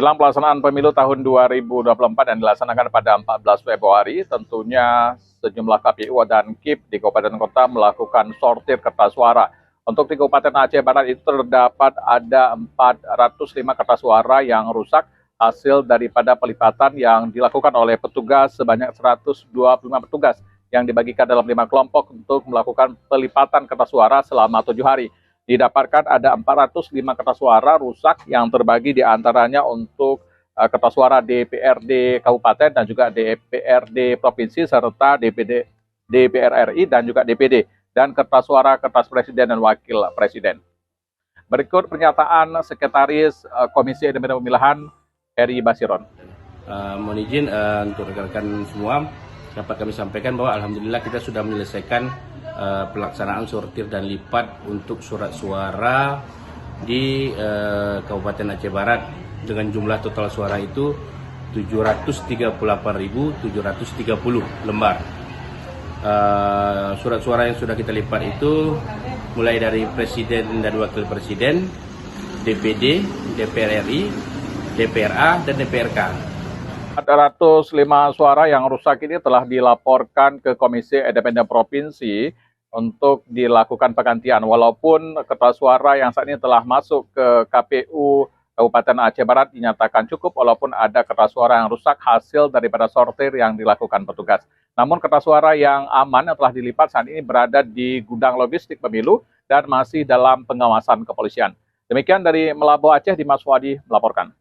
Jelang pelaksanaan pemilu tahun 2024 yang dilaksanakan pada 14 Februari, tentunya sejumlah KPU dan KIP di kabupaten kota melakukan sortir kertas suara. Untuk di Kabupaten Aceh Barat itu terdapat ada 405 kertas suara yang rusak hasil daripada pelipatan yang dilakukan oleh petugas sebanyak 125 petugas yang dibagikan dalam 5 kelompok untuk melakukan pelipatan kertas suara selama 7 hari. Didapatkan ada 405 kertas suara rusak yang terbagi di antaranya untuk kertas suara DPRD Kabupaten dan juga DPRD Provinsi serta DPR RI dan juga DPD dan kertas suara kertas Presiden dan Wakil Presiden. Berikut pernyataan Sekretaris Komisi Independen Pemilihan Heri Basiron. Mohon izin untuk rekan-rekan semua dapat kami sampaikan bahwa alhamdulillah kita sudah menyelesaikan pelaksanaan sortir dan lipat untuk surat suara di Kabupaten Aceh Barat dengan jumlah total suara itu 738.730 lembar. Surat suara yang sudah kita lipat itu mulai dari Presiden dan Wakil Presiden, DPD, DPR RI, DPRA, dan DPRK. 405 suara yang rusak ini telah dilaporkan ke Komisi Independen Provinsi untuk dilakukan penggantian. Walaupun kertas suara yang saat ini telah masuk ke KPU Kabupaten Aceh Barat dinyatakan cukup, walaupun ada kertas suara yang rusak hasil daripada sortir yang dilakukan petugas. Namun kertas suara yang aman yang telah dilipat saat ini berada di gudang logistik pemilu dan masih dalam pengawasan kepolisian. Demikian dari Melabuh Aceh, Dimas Wadi melaporkan.